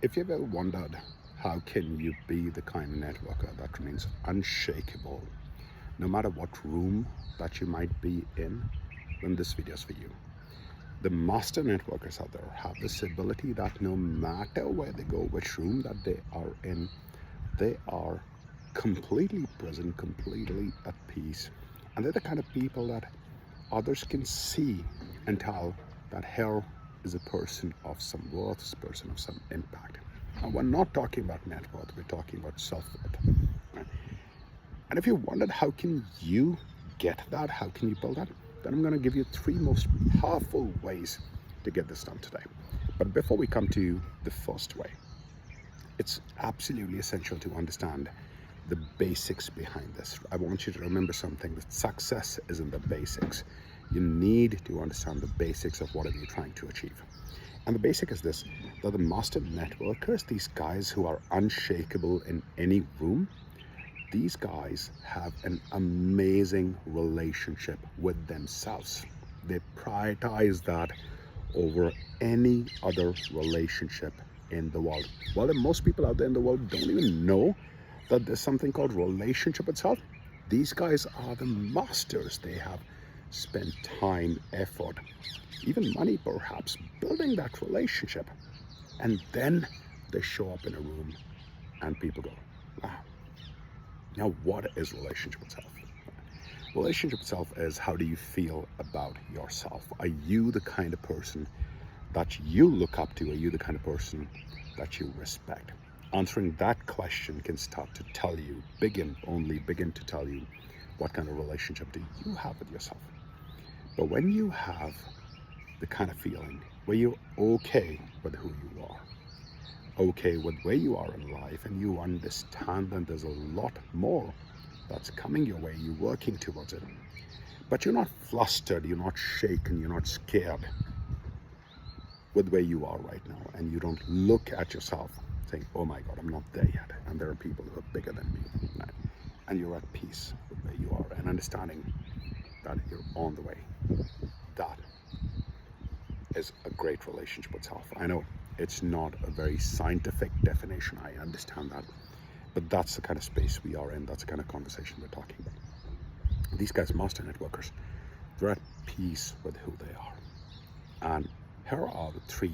If you've ever wondered how can you be the kind of networker that remains unshakable no matter what room that you might be in, then this video is for you. The master networkers out there have this ability that no matter where they go, which room that they are in, they are completely present, completely at peace. And they're the kind of people that others can see and tell that here is a person of some worth, is a person of some impact. And we're not talking about net worth, we're talking about self-worth. Right? And if you wondered how can you get that, how can you build that, then I'm going to give you 3 most powerful ways to get this done today. But before we come to the first way, it's absolutely essential to understand the basics behind this. I want you to remember something, that success is in the basics. You need to understand the basics of whatever you're trying to achieve. And the basic is this, that the master networkers, these guys who are unshakable in any room, these guys have an amazing relationship with themselves. They prioritize that over any other relationship in the world. Well, most people out there in the world don't even know that there's something called relationship itself. These guys are the masters. They have spent time, effort, even money perhaps, building that relationship. And then they show up in a room and people go, wow. Now, what is relationship itself? Relationship itself is, how do you feel about yourself? Are you the kind of person that you look up to? Are you the kind of person that you respect? Answering that question can start to tell you, only begin to tell you what kind of relationship do you have with yourself. But when you have the kind of feeling where you're okay with who you are, okay with where you are in life, and you understand that there's a lot more that's coming your way, you're working towards it, but you're not flustered, you're not shaken, you're not scared with where you are right now, and you don't look at yourself saying, oh my God, I'm not there yet, and there are people who are bigger than me, right? And you're at peace with where you are and understanding that you're on the way. That is a great relationship with self. I know it's not a very scientific definition, I understand that, but that's the kind of space we are in, that's the kind of conversation we're talking about. These guys, master networkers, they're at peace with who they are. And here are the 3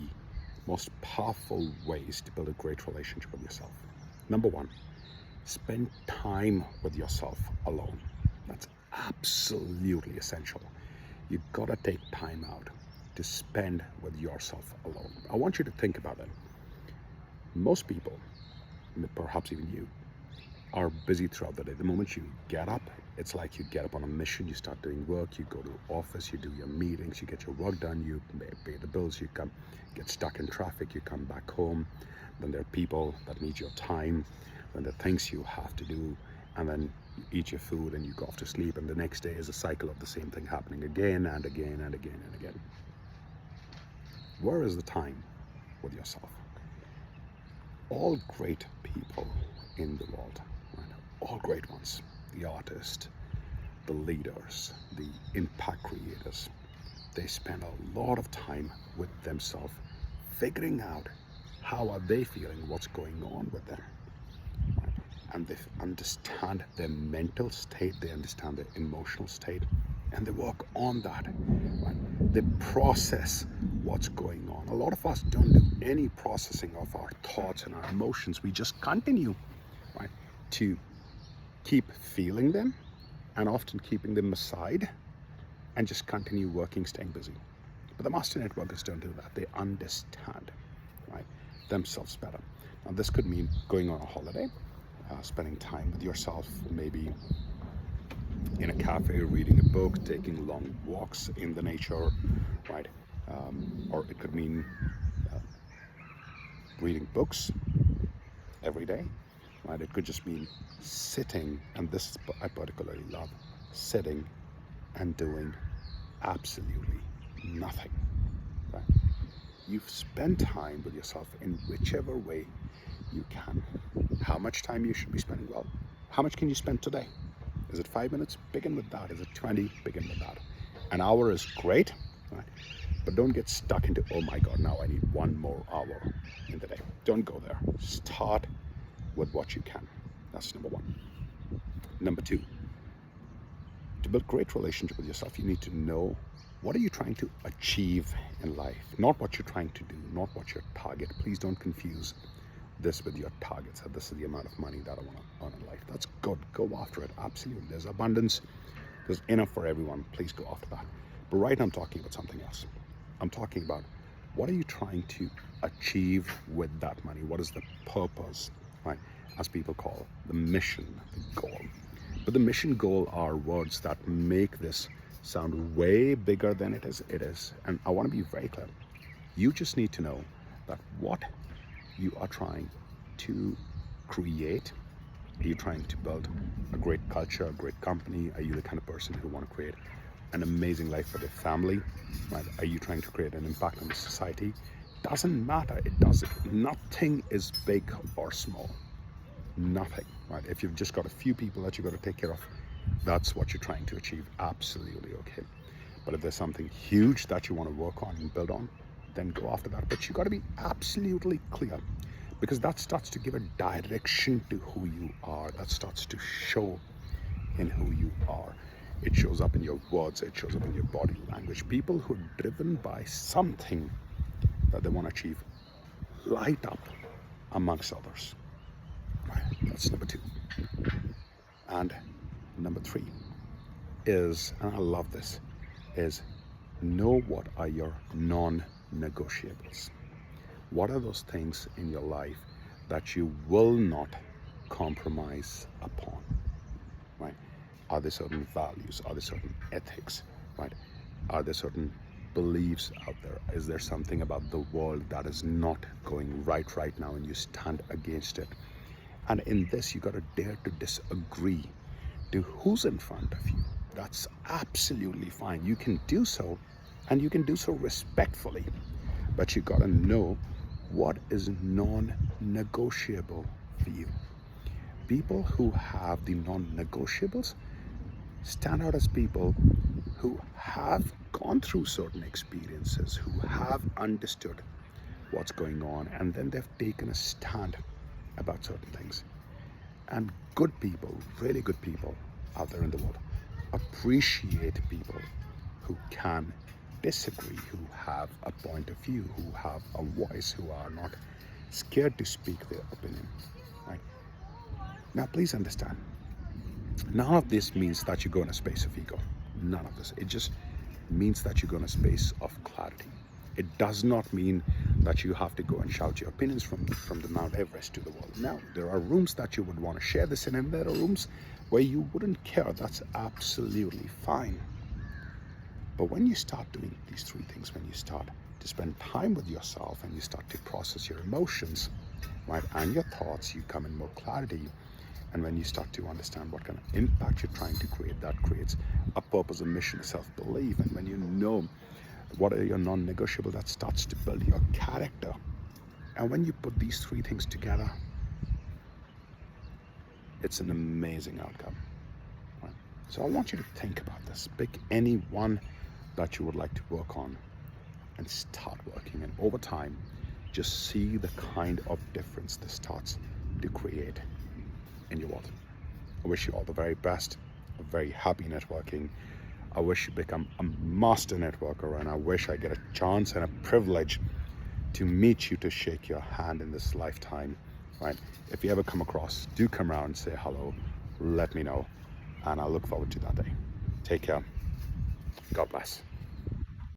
most powerful ways to build a great relationship with yourself. Number 1, spend time with yourself alone. That's absolutely essential. You've got to take time out to spend with yourself alone. I want you to think about it. Most people, perhaps even you, are busy throughout the day. The moment you get up, it's like you get up on a mission, you start doing work, you go to the office, you do your meetings, you get your work done, you pay the bills, you get stuck in traffic, you come back home, then there are people that need your time, then there are things you have to do, and then you eat your food and you go off to sleep, and the next day is a cycle of the same thing happening again and again and again and again. Where is the time with yourself? All great people in the world, right? All great ones, the artists, the leaders, the impact creators, they spend a lot of time with themselves, figuring out how are they feeling, what's going on with them. Right? And they understand their mental state, they understand their emotional state, and they work on that. Right? They process what's going on. A lot of us don't do any processing of our thoughts and our emotions. We just continue, right, to keep feeling them and often keeping them aside and just continue working, staying busy. But the master networkers don't do that. They understand, right, themselves better. Now, this could mean going on a holiday, spending time with yourself, maybe in a cafe, reading a book, taking long walks in the nature, right? Or it could mean reading books every day, right? It could just mean sitting, and this I particularly love, sitting and doing absolutely nothing, right? You've spent time with yourself in whichever way you can. How much time you should be spending? Well, how much can you spend today? Is it 5 minutes? Begin with that. Is it 20? Begin with that. An hour is great, right? But don't get stuck into, oh my God, now I need 1 more hour in the day. Don't go there. Start with what you can. That's number one. Number two, to build great relationship with yourself, you need to know what are you trying to achieve in life, not what you're trying to do, not what your target. Please don't confuse this with your targets. This is the amount of money that I want to earn in life. That's good. Go after it. Absolutely. There's abundance. There's enough for everyone. Please go after that. But right now I'm talking about something else. I'm talking about what are you trying to achieve with that money? What is the purpose, right? As people call the mission, the goal. But the mission goal are words that make this sound way bigger than it is. And I want to be very clear. You just need to know that what you are trying to create. Are you trying to build a great culture, a great company? Are you the kind of person who want to create an amazing life for their family? Right? Are you trying to create an impact on the society? Doesn't matter. It doesn't. Nothing is big or small. Nothing. Right? If you've just got a few people that you've got to take care of, that's what you're trying to achieve. Absolutely okay. But if there's something huge that you want to work on and build on, then go after that. But you got to be absolutely clear, because that starts to give a direction to who you are. That starts to show in who you are. It shows up in your words. It shows up in your body language. People who are driven by something that they want to achieve light up amongst others. Right. That's number two. And number three is, and I love this, is know what are your non-negotiables. What are those things in your life that you will not compromise upon, right? Are there certain values? Are there certain ethics, right? Are there certain beliefs out there? Is there something about the world that is not going right now and you stand against it? And in this, you got to dare to disagree to who's in front of you. That's absolutely fine. You can do so, and you can do so respectfully, but you got to know what is non-negotiable for you. People who have the non-negotiables stand out as people who have gone through certain experiences, who have understood what's going on, and then they've taken a stand about certain things. And good people, really good people out there in the world, appreciate people who can disagree, who have a point of view, who have a voice, who are not scared to speak their opinion. Right? Now, please understand, none of this means that you go in a space of ego. None of this. It just means that you go in a space of clarity. It does not mean that you have to go and shout your opinions from the Mount Everest to the world. Now, there are rooms that you would want to share this in, and there are rooms where you wouldn't care. That's absolutely fine. But when you start doing these three things, when you start to spend time with yourself and you start to process your emotions, right, and your thoughts, you come in more clarity. And when you start to understand what kind of impact you're trying to create, that creates a purpose, a mission, a self-belief. And when you know what are your non-negotiable, that starts to build your character. And when you put these three things together, it's an amazing outcome. Right? So I want you to think about this. Pick any one that you would like to work on and start working. And over time, just see the kind of difference this starts to create in your world. I wish you all the very best, a very happy networking. I wish you become a master networker, and I wish I get a chance and a privilege to meet you, to shake your hand in this lifetime, right? If you ever come across, do come around and say hello, let me know, and I look forward to that day. Take care. God bless.